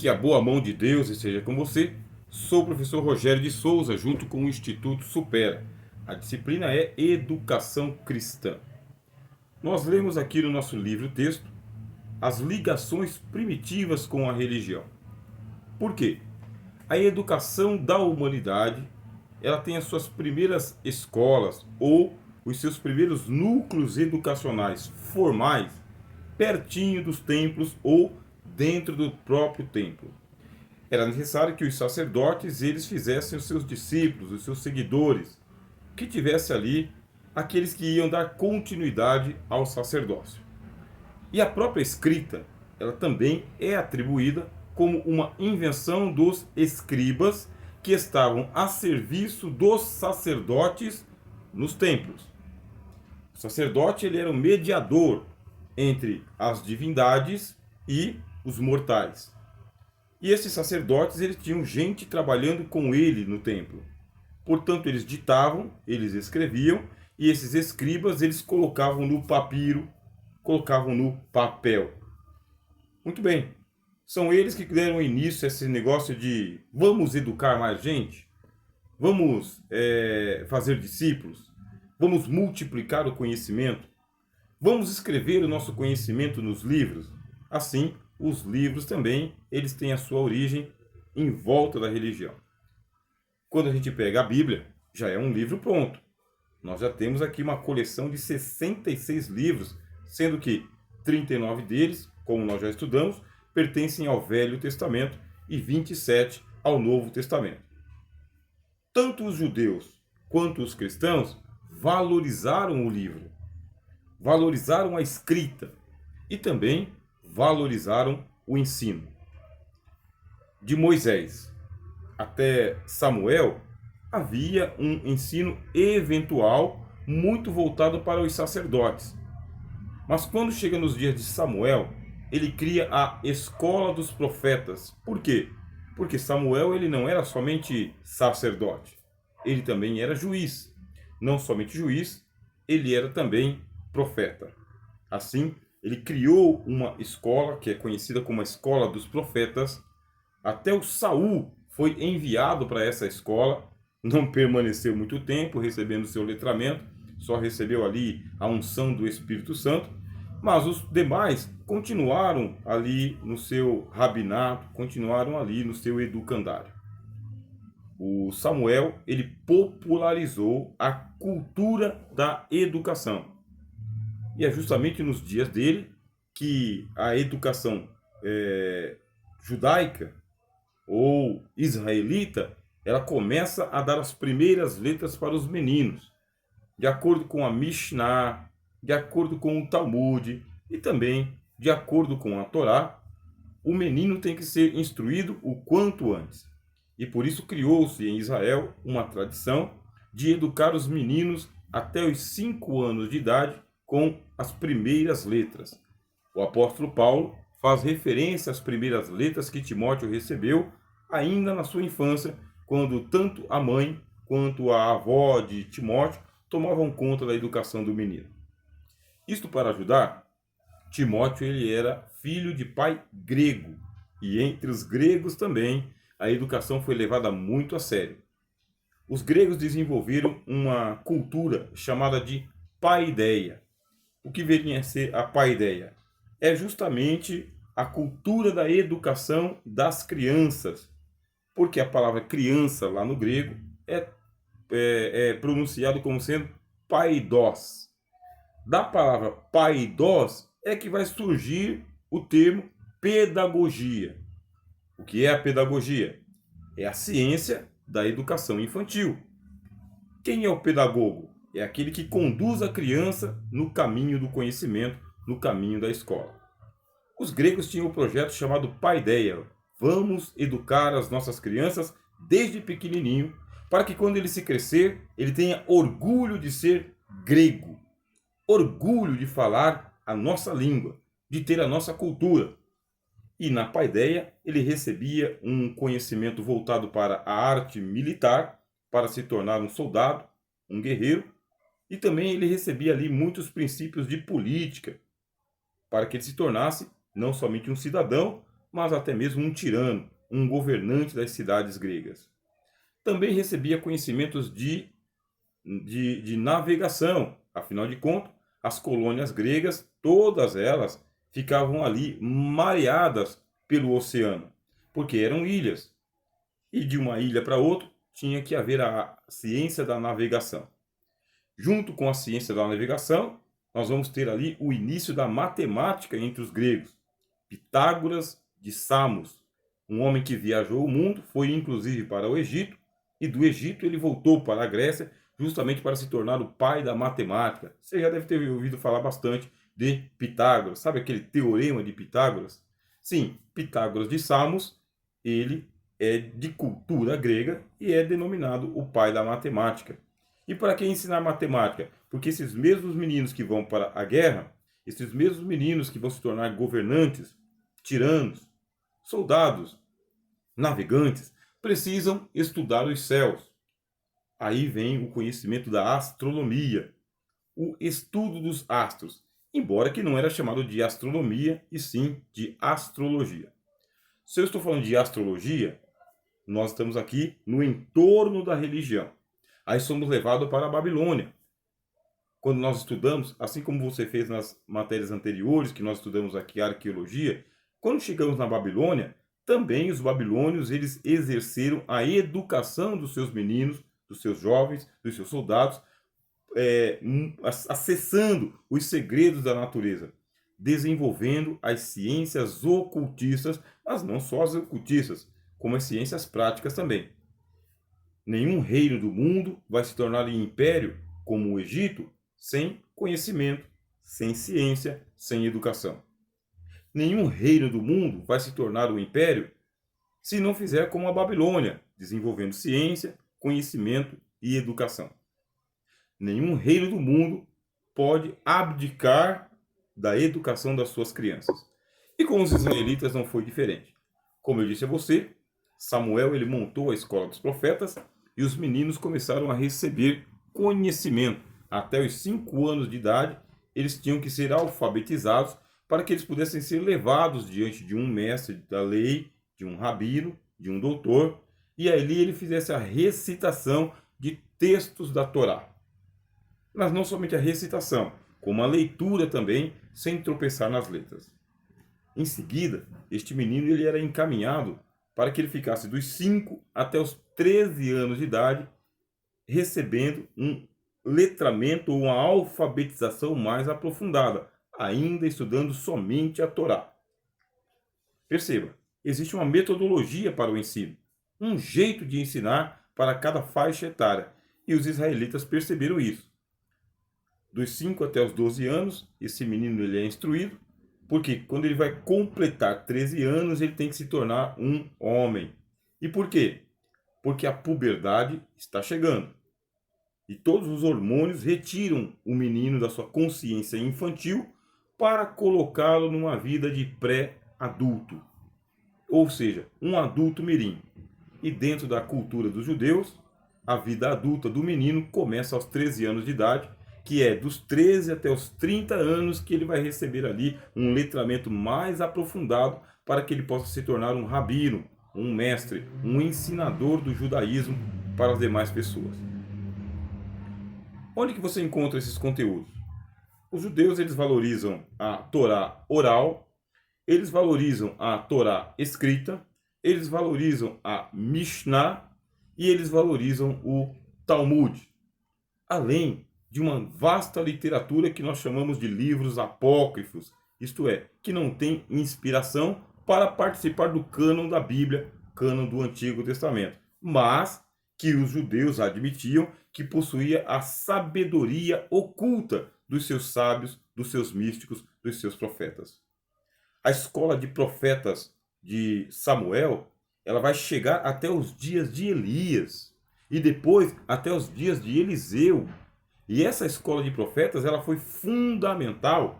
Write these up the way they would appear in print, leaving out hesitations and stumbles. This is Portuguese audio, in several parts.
Que a boa mão de Deus esteja com você. Sou o professor Rogério de Souza, junto com o Instituto Supera. A disciplina é Educação Cristã. Nós lemos aqui no nosso livro-texto as ligações primitivas com a religião. Por quê? A educação da humanidade, ela tem as suas primeiras escolas ou os seus primeiros núcleos educacionais formais pertinho dos templos ou dentro do próprio templo. Era necessário que os sacerdotes eles fizessem os seus discípulos, os seus seguidores, que tivesse ali aqueles que iam dar continuidade ao sacerdócio. E a própria escrita, ela também é atribuída como uma invenção dos escribas que estavam a serviço dos sacerdotes nos templos. O sacerdote ele era o mediador entre as divindades e os mortais. E esses sacerdotes eles tinham gente trabalhando com ele no templo. Portanto, eles ditavam, eles escreviam, e esses escribas eles colocavam no papiro, colocavam no papel. Muito bem. São eles que deram início a esse negócio de vamos educar mais gente, vamos fazer discípulos, vamos multiplicar o conhecimento, vamos escrever o nosso conhecimento nos livros. Assim, os livros também, eles têm a sua origem em volta da religião. Quando a gente pega a Bíblia, já é um livro pronto. Nós já temos aqui uma coleção de 66 livros, sendo que 39 deles, como nós já estudamos, pertencem ao Velho Testamento e 27 ao Novo Testamento. Tanto os judeus quanto os cristãos valorizaram o livro, valorizaram a escrita e também valorizaram o ensino. De Moisés até Samuel, havia um ensino eventual muito voltado para os sacerdotes. Mas quando chega nos dias de Samuel, ele cria a escola dos profetas. Por quê? Porque Samuel ele não era somente sacerdote, ele também era juiz. Não somente juiz, ele era também profeta. Assim, ele criou uma escola que é conhecida como a escola dos profetas. Até o Saul foi enviado para essa escola, não permaneceu muito tempo recebendo seu letramento, só recebeu ali a unção do Espírito Santo, mas os demais continuaram ali no seu rabinato, continuaram ali no seu educandário. O Samuel, ele popularizou a cultura da educação. E é justamente nos dias dele que a educação judaica ou israelita, ela começa a dar as primeiras letras para os meninos, de acordo com a Mishnah, de acordo com o Talmud e também de acordo com a Torá. O menino tem que ser instruído o quanto antes. E por isso criou-se em Israel uma tradição de educar os meninos até os 5 anos de idade com as primeiras letras. O apóstolo Paulo faz referência às primeiras letras que Timóteo recebeu ainda na sua infância, quando tanto a mãe quanto a avó de Timóteo tomavam conta da educação do menino. Isto para ajudar, Timóteo ele era filho de pai grego, e entre os gregos também a educação foi levada muito a sério. Os gregos desenvolveram uma cultura chamada de paideia. O que viria a ser a paideia? É justamente a cultura da educação das crianças, porque a palavra criança lá no grego é pronunciado como sendo paidos. Da palavra paidos é que vai surgir o termo pedagogia. O que é a pedagogia? É a ciência da educação infantil. Quem é o pedagogo? É aquele que conduz a criança no caminho do conhecimento, no caminho da escola. Os gregos tinham um projeto chamado Paideia. Vamos educar as nossas crianças desde pequenininho, para que quando ele se crescer, ele tenha orgulho de ser grego, orgulho de falar a nossa língua, de ter a nossa cultura. E na paideia ele recebia um conhecimento voltado para a arte militar, para se tornar um soldado, um guerreiro, e também ele recebia ali muitos princípios de política, para que ele se tornasse não somente um cidadão, mas até mesmo um tirano, um governante das cidades gregas. Também recebia conhecimentos de navegação. Afinal de contas, as colônias gregas, todas elas, ficavam ali mareadas pelo oceano, porque eram ilhas. E de uma ilha para outra tinha que haver a ciência da navegação. Junto com a ciência da navegação, nós vamos ter ali o início da matemática entre os gregos. Pitágoras de Samos, um homem que viajou o mundo, foi inclusive para o Egito, e do Egito ele voltou para a Grécia justamente para se tornar o pai da matemática. Você já deve ter ouvido falar bastante de Pitágoras. Sabe aquele teorema de Pitágoras? Sim, Pitágoras de Samos, ele é de cultura grega e é denominado o pai da matemática. E para que ensinar matemática? Porque esses mesmos meninos que vão para a guerra, esses mesmos meninos que vão se tornar governantes, tiranos, soldados, navegantes, precisam estudar os céus. Aí vem o conhecimento da astronomia, o estudo dos astros, embora que não era chamado de astronomia, e sim de astrologia. Se eu estou falando de astrologia, nós estamos aqui no entorno da religião. Aí somos levados para a Babilônia. Quando nós estudamos, assim como você fez nas matérias anteriores, que nós estudamos aqui arqueologia, quando chegamos na Babilônia, também os babilônios eles exerceram a educação dos seus meninos, dos seus jovens, dos seus soldados, acessando os segredos da natureza, desenvolvendo as ciências ocultistas, mas não só as ocultistas, como as ciências práticas também. Nenhum reino do mundo vai se tornar um império como o Egito sem conhecimento, sem ciência, sem educação. Nenhum reino do mundo vai se tornar um império se não fizer como a Babilônia, desenvolvendo ciência, conhecimento e educação. Nenhum reino do mundo pode abdicar da educação das suas crianças. E com os israelitas não foi diferente. Como eu disse a você, Samuel ele montou a escola dos profetas e os meninos começaram a receber conhecimento. Até os 5 anos de idade, eles tinham que ser alfabetizados para que eles pudessem ser levados diante de um mestre da lei, de um rabino, de um doutor, e ali ele fizesse a recitação de textos da Torá. Mas não somente a recitação, como a leitura também, sem tropeçar nas letras. Em seguida, este menino ele era encaminhado para que ele ficasse dos 5 até os 13 anos de idade, recebendo um letramento ou uma alfabetização mais aprofundada, ainda estudando somente a Torá. Perceba, existe uma metodologia para o ensino, um jeito de ensinar para cada faixa etária, e os israelitas perceberam isso. Dos 5 até os 12 anos, esse menino ele é instruído, porque quando ele vai completar 13 anos, ele tem que se tornar um homem. E por quê? Porque a puberdade está chegando. E todos os hormônios retiram o menino da sua consciência infantil para colocá-lo numa vida de pré-adulto. Ou seja, um adulto mirim. E dentro da cultura dos judeus, a vida adulta do menino começa aos 13 anos de idade, que é dos 13 até os 30 anos que ele vai receber ali um letramento mais aprofundado para que ele possa se tornar um rabino, um mestre, um ensinador do judaísmo para as demais pessoas. Onde que você encontra esses conteúdos? Os judeus eles valorizam a Torá oral, eles valorizam a Torá escrita, eles valorizam a Mishnah e eles valorizam o Talmud. Além de uma vasta literatura que nós chamamos de livros apócrifos, isto é, que não tem inspiração para participar do cânon da Bíblia, cânon do Antigo Testamento, mas que os judeus admitiam que possuía a sabedoria oculta dos seus sábios, dos seus místicos, dos seus profetas. A escola de profetas de Samuel, ela vai chegar até os dias de Elias e depois até os dias de Eliseu. E essa escola de profetas ela foi fundamental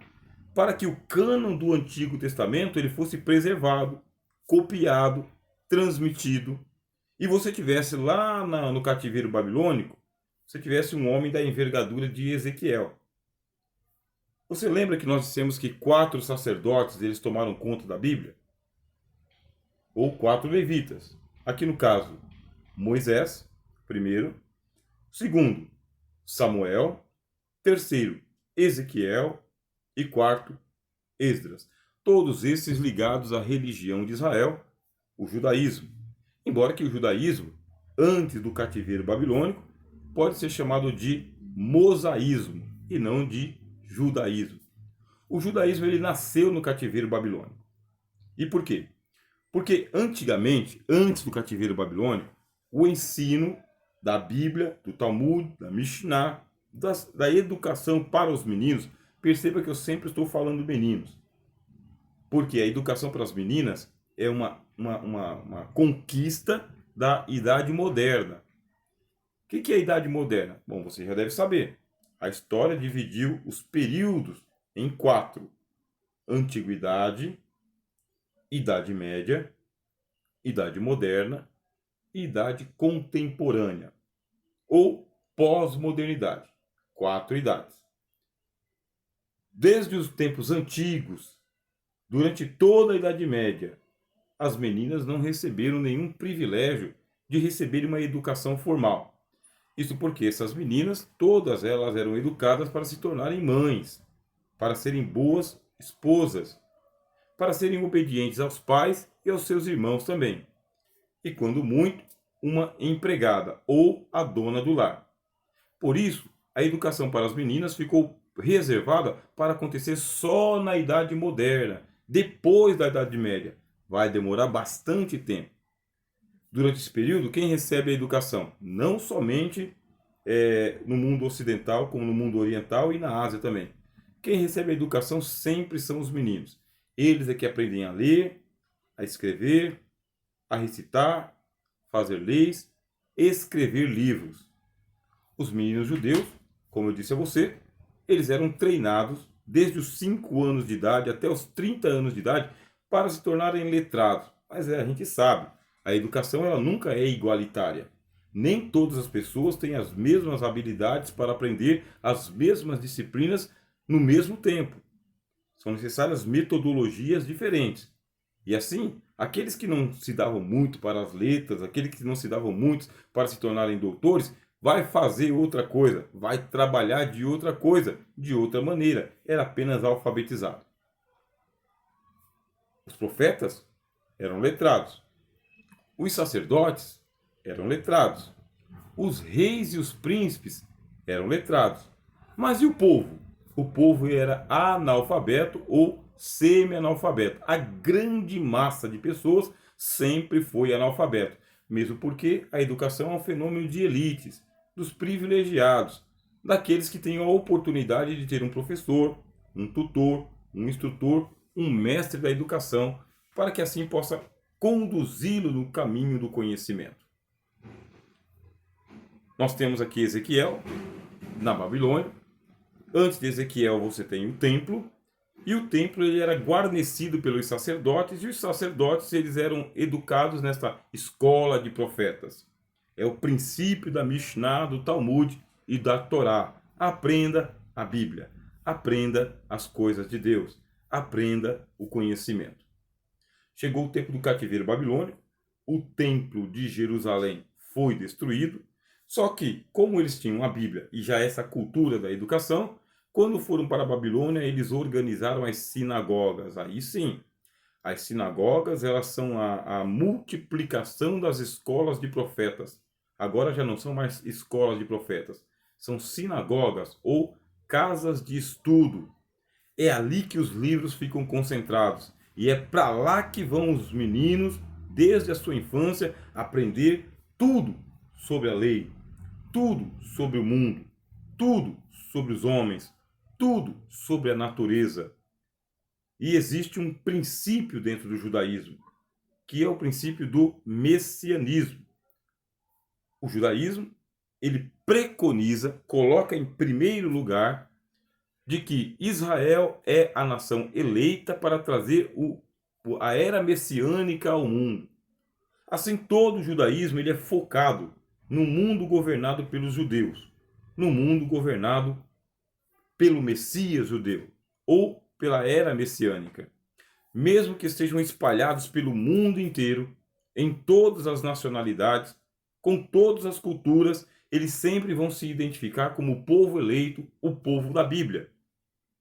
para que o cânon do Antigo Testamento ele fosse preservado, copiado, transmitido. E você tivesse lá no cativeiro babilônico, você tivesse um homem da envergadura de Ezequiel. Você lembra que nós dissemos que 4 sacerdotes eles tomaram conta da Bíblia? ou 4 levitas. Aqui no caso, Moisés, primeiro. Segundo, Samuel. Terceiro, Ezequiel. E quarto, Esdras. Todos esses ligados à religião de Israel, o judaísmo. Embora que o judaísmo, antes do cativeiro babilônico, pode ser chamado de mosaísmo e não de judaísmo. O judaísmo ele nasceu no cativeiro babilônico. E por quê? Porque antigamente, antes do cativeiro babilônico, o ensino da Bíblia, do Talmud, da Mishnah, da educação para os meninos, perceba que eu sempre estou falando meninos. Porque a educação para as meninas é uma conquista da Idade Moderna. O que é a Idade Moderna? Bom, você já deve saber. A história dividiu os períodos em 4. Antiguidade, Idade Média, Idade Moderna e Idade Contemporânea. Ou pós-modernidade. 4 idades. Desde os tempos antigos, durante toda a Idade Média, as meninas não receberam nenhum privilégio de receber uma educação formal. Isso porque essas meninas, todas elas eram educadas para se tornarem mães, para serem boas esposas, para serem obedientes aos pais e aos seus irmãos também. E quando muito, uma empregada ou a dona do lar. Por isso, a educação para as meninas ficou reservada para acontecer só na Idade Moderna, depois da Idade Média. Vai demorar bastante tempo. Durante esse período, quem recebe a educação? Não somente no mundo ocidental, como no mundo oriental e na Ásia também. Quem recebe a educação sempre são os meninos. Eles é que aprendem a ler, a escrever, a recitar, fazer leis, escrever livros. Os meninos judeus, como eu disse a você, eles eram treinados desde os 5 anos de idade até os 30 anos de idade para se tornarem letrados. Mas a gente sabe, a educação ela nunca é igualitária. Nem todas as pessoas têm as mesmas habilidades para aprender as mesmas disciplinas no mesmo tempo. São necessárias metodologias diferentes. E assim, aqueles que não se davam muito para as letras, aqueles que não se davam muito para se tornarem doutores, vai fazer outra coisa, vai trabalhar de outra coisa, de outra maneira. Era apenas alfabetizado. Os profetas eram letrados. Os sacerdotes eram letrados. Os reis e os príncipes eram letrados. Mas e o povo? O povo era analfabeto ou semi-analfabeto. A grande massa de pessoas sempre foi analfabeto. Mesmo porque a educação é um fenômeno de elites, dos privilegiados, daqueles que têm a oportunidade de ter um professor, um tutor, um instrutor, um mestre da educação, para que assim possa conduzi-lo no caminho do conhecimento. Nós temos aqui Ezequiel, na Babilônia. Antes de Ezequiel você tem o templo, e o templo ele era guarnecido pelos sacerdotes, e os sacerdotes eles eram educados nesta escola de profetas. É o princípio da Mishnah, do Talmud e da Torá. Aprenda a Bíblia, aprenda as coisas de Deus, aprenda o conhecimento. Chegou o tempo do cativeiro babilônico, o templo de Jerusalém foi destruído, só que, como eles tinham a Bíblia e já essa cultura da educação, quando foram para a Babilônia, eles organizaram as sinagogas. Aí sim, as sinagogas elas são a multiplicação das escolas de profetas. Agora já não são mais escolas de profetas, são sinagogas ou casas de estudo. É ali que os livros ficam concentrados. E é para lá que vão os meninos, desde a sua infância, aprender tudo sobre a lei, tudo sobre o mundo, tudo sobre os homens, tudo sobre a natureza. E existe um princípio dentro do judaísmo, que é o princípio do messianismo. O judaísmo, ele preconiza, coloca em primeiro lugar, de que Israel é a nação eleita para trazer a era messiânica ao mundo. Assim, todo o judaísmo ele é focado no mundo governado pelos judeus, no mundo governado pelo Messias judeu, ou pela era messiânica. mesmo que estejam espalhados pelo mundo inteiro, em todas as nacionalidades, com todas as culturas, eles sempre vão se identificar como o povo eleito, o povo da Bíblia.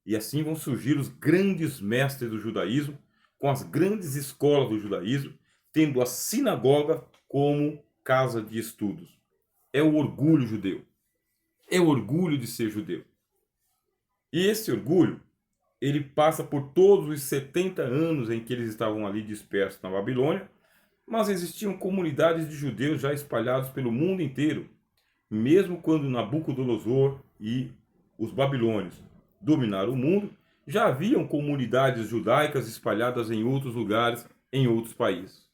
E assim vão surgir os grandes mestres do judaísmo, com as grandes escolas do judaísmo, tendo a sinagoga como casa de estudos. É o orgulho judeu. É o orgulho de ser judeu. E esse orgulho, ele passa por todos os 70 anos em que eles estavam ali dispersos na Babilônia, mas existiam comunidades de judeus já espalhados pelo mundo inteiro, mesmo quando Nabucodonosor e os babilônios dominaram o mundo, já haviam comunidades judaicas espalhadas em outros lugares, em outros países.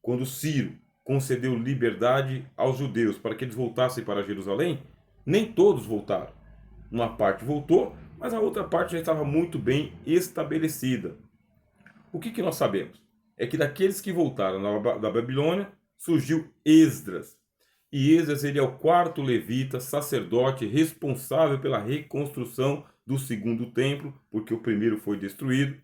Quando Ciro concedeu liberdade aos judeus para que eles voltassem para Jerusalém, nem todos voltaram. Uma parte voltou, mas a outra parte já estava muito bem estabelecida. O que nós sabemos? É que daqueles que voltaram da Babilônia, surgiu Esdras. E Esdras ele é o quarto levita, sacerdote, responsável pela reconstrução do segundo templo, porque o primeiro foi destruído.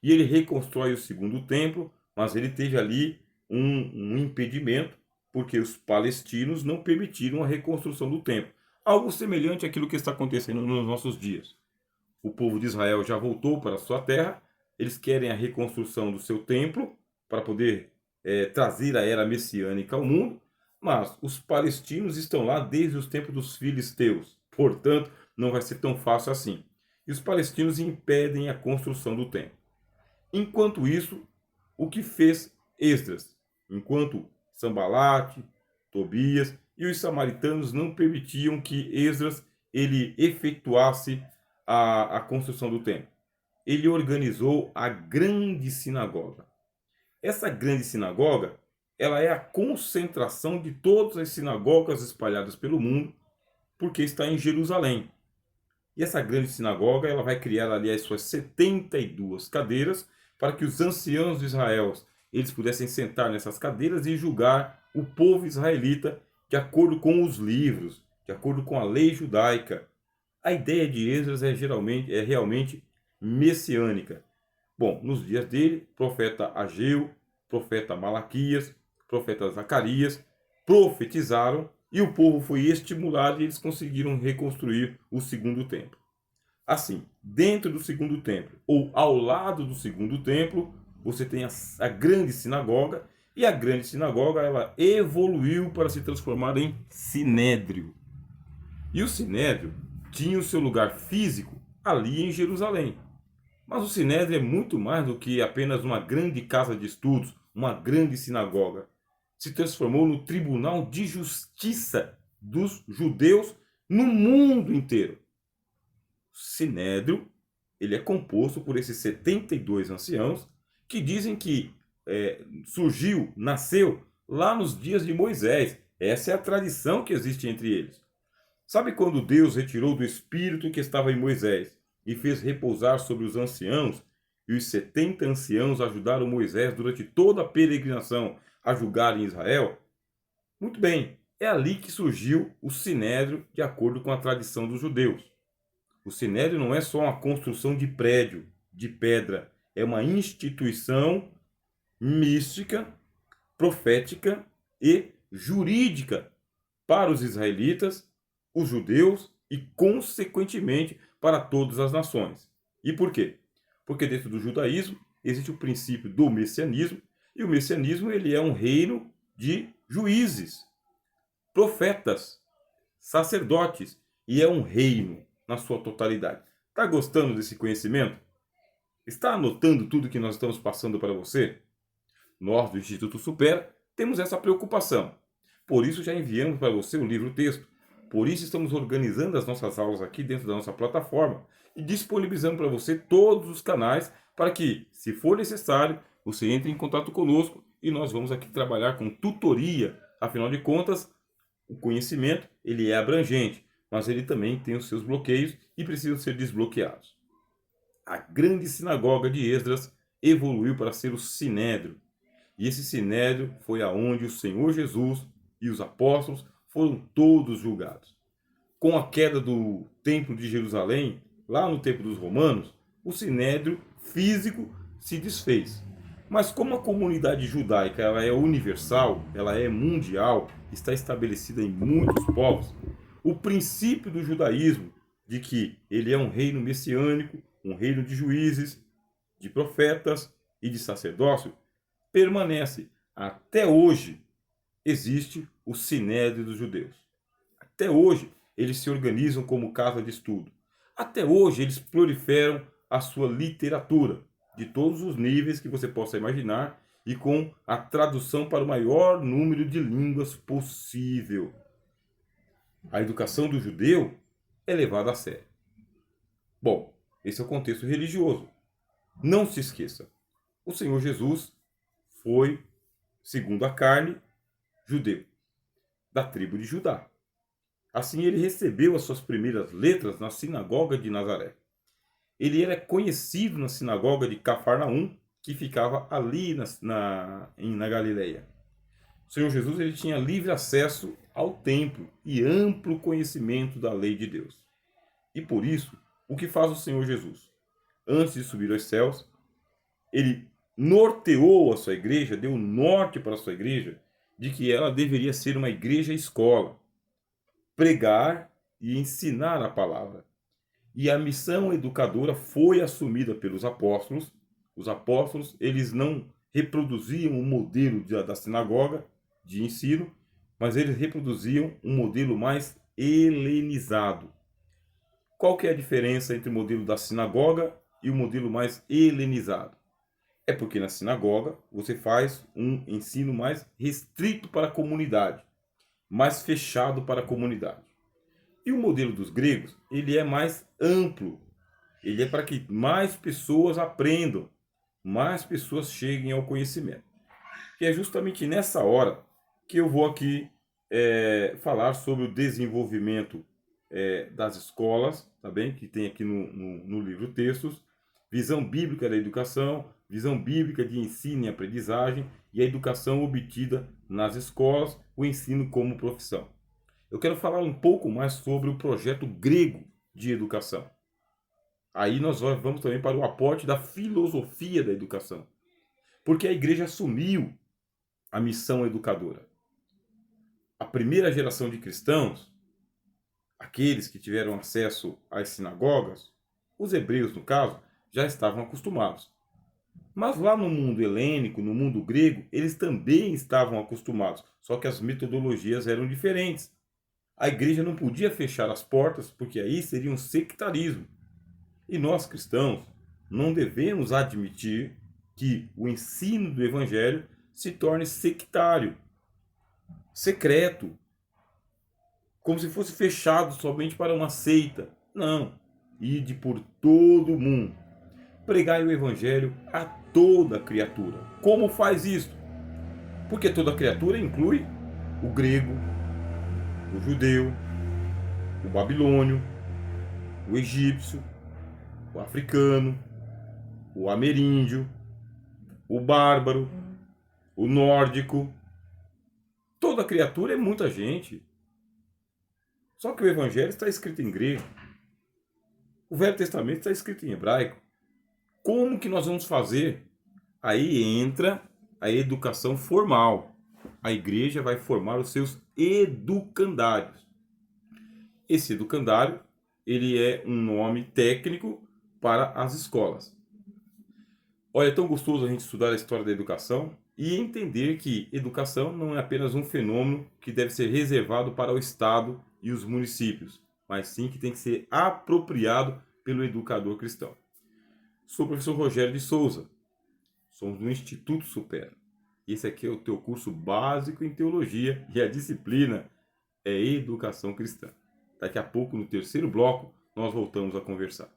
E ele reconstrói o segundo templo, mas ele teve ali um impedimento, porque os palestinos não permitiram a reconstrução do templo. Algo semelhante àquilo que está acontecendo nos nossos dias. O povo de Israel já voltou para a sua terra, eles querem a reconstrução do seu templo, para poder trazer a era messiânica ao mundo, mas os palestinos estão lá desde os tempos dos filisteus, portanto, não vai ser tão fácil assim. E os palestinos impedem a construção do templo. Enquanto isso, o que fez Esdras? Enquanto Sambalate, Tobias e os samaritanos não permitiam que Esdras ele efetuasse a construção do templo, ele organizou a grande sinagoga. Essa grande sinagoga, ela é a concentração de todas as sinagogas espalhadas pelo mundo, porque está em Jerusalém. E essa grande sinagoga, ela vai criar ali as suas 72 cadeiras, para que os anciãos de Israel, eles pudessem sentar nessas cadeiras e julgar o povo israelita de acordo com os livros, de acordo com a lei judaica. A ideia de Esdras é realmente messiânica. Bom, nos dias dele, profeta Ageu, profeta Malaquias, profeta Zacarias profetizaram e o povo foi estimulado e eles conseguiram reconstruir o segundo templo. Assim, dentro do segundo templo ou ao lado do segundo templo, você tem a grande sinagoga, e a grande sinagoga ela evoluiu para se transformar em sinédrio. E o sinédrio tinha o seu lugar físico ali em Jerusalém. Mas o sinédrio é muito mais do que apenas uma grande casa de estudos, uma grande sinagoga. Se transformou no tribunal de justiça dos judeus no mundo inteiro. O sinédrio ele é composto por esses 72 anciãos que dizem que nasceu lá nos dias de Moisés. Essa é a tradição que existe entre eles. Sabe quando Deus retirou do espírito que estava em Moisés e fez repousar sobre os anciãos, e os 70 anciãos ajudaram Moisés durante toda a peregrinação a julgar em Israel? Muito bem, é ali que surgiu o sinédrio de acordo com a tradição dos judeus. O sinédrio não é só uma construção de prédio, de pedra, é uma instituição mística, profética e jurídica para os israelitas, os judeus e, consequentemente, para todas as nações. E por quê? Porque dentro do judaísmo existe o princípio do messianismo, e o messianismo ele é um reino de juízes, profetas, sacerdotes, e é um reino na sua totalidade. Está gostando desse conhecimento? Está anotando tudo que nós estamos passando para você? Nós, do Instituto Supera, temos essa preocupação. Por isso já enviamos para você o livro-texto. Por isso estamos organizando as nossas aulas aqui dentro da nossa plataforma e disponibilizando para você todos os canais para que, se for necessário, você entre em contato conosco e nós vamos aqui trabalhar com tutoria. Afinal de contas, o conhecimento ele é abrangente, mas ele também tem os seus bloqueios e precisam ser desbloqueados. A grande sinagoga de Esdras evoluiu para ser o sinédrio. E esse sinédrio foi aonde o Senhor Jesus e os apóstolos foram todos julgados. Com a queda do templo de Jerusalém, lá no tempo dos romanos, o sinédrio físico se desfez. Mas como a comunidade judaica ela é universal, ela é mundial, está estabelecida em muitos povos, o princípio do judaísmo de que ele é um reino messiânico, um reino de juízes, de profetas e de sacerdócio, permanece. Até hoje existe o Sinédrio dos Judeus. Até hoje eles se organizam como casa de estudo. Até hoje eles proliferam a sua literatura de todos os níveis que você possa imaginar e com a tradução para o maior número de línguas possível. A educação do judeu é levada a sério. Bom, esse é o contexto religioso. Não se esqueça, o Senhor Jesus foi, segundo a carne, judeu, da tribo de Judá. Assim, ele recebeu as suas primeiras letras na sinagoga de Nazaré. Ele era conhecido na sinagoga de Cafarnaum, que ficava ali na Galileia. O Senhor Jesus ele tinha livre acesso ao templo e amplo conhecimento da lei de Deus. E por isso, o que faz o Senhor Jesus? Antes de subir aos céus, ele norteou a sua igreja, deu norte para a sua igreja, de que ela deveria ser uma igreja-escola, pregar e ensinar a palavra. E a missão educadora foi assumida pelos apóstolos. Os apóstolos, eles não reproduziam o modelo da sinagoga de ensino, mas eles reproduziam um modelo mais helenizado. Qual que é a diferença entre o modelo da sinagoga e o modelo mais helenizado? É porque na sinagoga você faz um ensino mais restrito para a comunidade, mais fechado para a comunidade. E o modelo dos gregos, ele é mais amplo. Ele é para que mais pessoas aprendam, mais pessoas cheguem ao conhecimento. E é justamente nessa hora que eu vou aqui falar sobre o desenvolvimento das escolas, tá bem? Que tem aqui no livro Textos, visão bíblica da educação, visão bíblica de ensino e aprendizagem e a educação obtida nas escolas, o ensino como profissão. Eu quero falar um pouco mais sobre o projeto grego de educação. Aí nós vamos também para o aporte da filosofia da educação. Porque a igreja assumiu a missão educadora. A primeira geração de cristãos, aqueles que tiveram acesso às sinagogas, os hebreus no caso, já estavam acostumados. Mas lá no mundo helênico, no mundo grego, eles também estavam acostumados, só que as metodologias eram diferentes. A igreja não podia fechar as portas, porque aí seria um sectarismo. E nós cristãos não devemos admitir que o ensino do evangelho se torne sectário, secreto, como se fosse fechado somente para uma seita. Não. Ide por todo o mundo. Pregai o evangelho a toda criatura. Como faz isso? Porque toda criatura inclui o grego, o judeu, o babilônio, o egípcio, o africano, o ameríndio, o bárbaro, o nórdico. Toda criatura é muita gente. Só que o Evangelho está escrito em grego. O Velho Testamento está escrito em hebraico. Como que nós vamos fazer? Aí entra a educação formal. A igreja vai formar os seus educandários. Esse educandário, ele é um nome técnico para as escolas. Olha, é tão gostoso a gente estudar a história da educação e entender que educação não é apenas um fenômeno que deve ser reservado para o Estado e os municípios, mas sim que tem que ser apropriado pelo educador cristão. Sou o professor Rogério de Souza, somos do Instituto Supera. Esse aqui é o teu curso básico em teologia e a disciplina é educação cristã. Daqui a pouco, no terceiro bloco, nós voltamos a conversar.